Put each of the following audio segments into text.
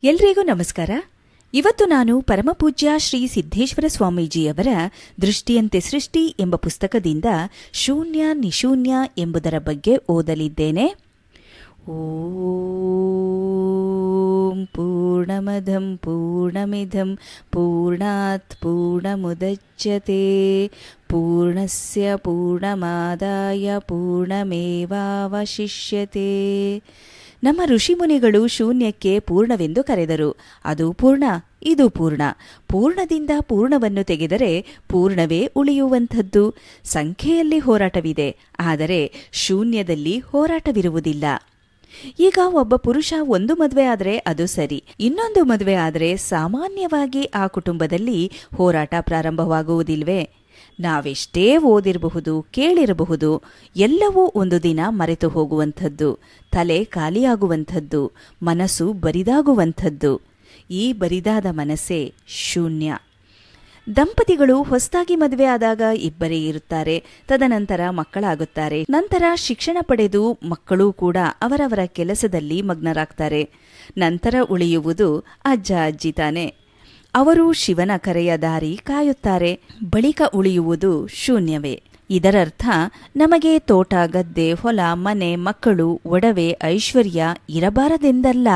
ಎಲ್ರಿಗೂ ನಮಸ್ಕಾರ. ಇವತ್ತು ನಾನು ಪರಮಪೂಜ್ಯ ಶ್ರೀ ಸಿದ್ದೇಶ್ವರ ಸ್ವಾಮೀಜಿಯವರ ದೃಷ್ಟಿಯಂತೆ ಸೃಷ್ಟಿ ಎಂಬ ಪುಸ್ತಕದಿಂದ ಶೂನ್ಯ ನಿಶೂನ್ಯ ಎಂಬುದರ ಬಗ್ಗೆ ಓದಲಿದ್ದೇನೆ. ಓಂ ಪೂರ್ಣಮದಂ ಪೂರ್ಣಮಿದಂ ಪೂರ್ಣಾತ್ ಪೂರ್ಣಮುದಚ್ಯತೆ ಪೂರ್ಣಸ್ಯ ಪೂರ್ಣಮಾದಾಯ ಪೂರ್ಣಮೇವಾವಶಿಷ್ಯತೆ. ನಮ್ಮ ಋಷಿಮುನಿಗಳು ಶೂನ್ಯಕ್ಕೆ ಪೂರ್ಣವೆಂದು ಕರೆದರು. ಅದು ಪೂರ್ಣ, ಇದು ಪೂರ್ಣ. ಪೂರ್ಣದಿಂದ ಪೂರ್ಣವನ್ನು ತೆಗೆದರೆ ಪೂರ್ಣವೇ ಉಳಿಯುವಂಥದ್ದು. ಸಂಖ್ಯೆಯಲ್ಲಿ ಹೋರಾಟವಿದೆ, ಆದರೆ ಶೂನ್ಯದಲ್ಲಿ ಹೋರಾಟವಿರುವುದಿಲ್ಲ. ಈಗ ಒಬ್ಬ ಪುರುಷ ಒಂದು ಮದುವೆ ಆದರೆ ಅದು ಸರಿ, ಇನ್ನೊಂದು ಮದುವೆ ಆದರೆ ಸಾಮಾನ್ಯವಾಗಿ ಆ ಕುಟುಂಬದಲ್ಲಿ ಹೋರಾಟ ಪ್ರಾರಂಭವಾಗುವುದಿಲ್ವೇ? ನಾವೆಷ್ಟೇ ಓದಿರಬಹುದು, ಕೇಳಿರಬಹುದು, ಎಲ್ಲವೂ ಒಂದು ದಿನ ಮರೆತು ಹೋಗುವಂಥದ್ದು, ತಲೆ ಖಾಲಿಯಾಗುವಂಥದ್ದು, ಮನಸ್ಸು ಬರಿದಾಗುವಂಥದ್ದು. ಈ ಬರಿದಾದ ಮನಸ್ಸೇ ಶೂನ್ಯ. ದಂಪತಿಗಳು ಹೊಸದಾಗಿ ಮದುವೆ ಆದಾಗ ಇಬ್ಬರೇ ಇರುತ್ತಾರೆ. ತದನಂತರ ಮಕ್ಕಳಾಗುತ್ತಾರೆ. ನಂತರ ಶಿಕ್ಷಣ ಪಡೆದು ಮಕ್ಕಳೂ ಕೂಡ ಅವರವರ ಕೆಲಸದಲ್ಲಿ ಮಗ್ನರಾಗ್ತಾರೆ. ನಂತರ ಉಳಿಯುವುದು ಅಜ್ಜ ಅಜ್ಜಿ ತಾನೆ. ಅವರು ಶಿವನ ಕರೆಯ ದಾರಿ ಕಾಯುತ್ತಾರೆ. ಬಳಿಕ ಉಳಿಯುವುದು ಶೂನ್ಯವೇ. ಇದರರ್ಥ ನಮಗೆ ತೋಟ, ಗದ್ದೆ, ಹೊಲ, ಮನೆ, ಮಕ್ಕಳು, ಒಡವೆ, ಐಶ್ವರ್ಯ ಇರಬಾರದೆಂದಲ್ಲ.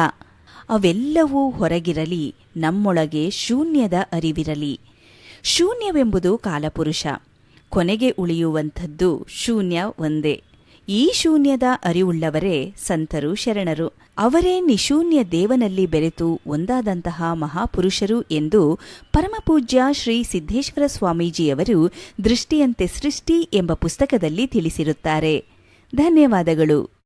ಅವೆಲ್ಲವೂ ಹೊರಗಿರಲಿ, ನಮ್ಮೊಳಗೆ ಶೂನ್ಯದ ಅರಿವಿರಲಿ. ಶೂನ್ಯವೆಂಬುದು ಕಾಲಪುರುಷ. ಕೊನೆಗೆ ಉಳಿಯುವಂಥದ್ದು ಶೂನ್ಯ ಒಂದೇ. ಈ ಶೂನ್ಯದ ಅರಿವುಳ್ಳವರೇ ಸಂತರು, ಶರಣರು. ಅವರೇ ನಿಶೂನ್ಯ ದೇವನಲ್ಲಿ ಬೆರೆತು ಒಂದಾದಂತಹ ಮಹಾಪುರುಷರು ಎಂದು ಪರಮಪೂಜ್ಯ ಶ್ರೀ ಸಿದ್ದೇಶ್ವರ ಸ್ವಾಮೀಜಿಯವರು ದೃಷ್ಟಿಯಂತೆ ಸೃಷ್ಟಿ ಎಂಬ ಪುಸ್ತಕದಲ್ಲಿ ತಿಳಿಸಿರುತ್ತಾರೆ. ಧನ್ಯವಾದಗಳು.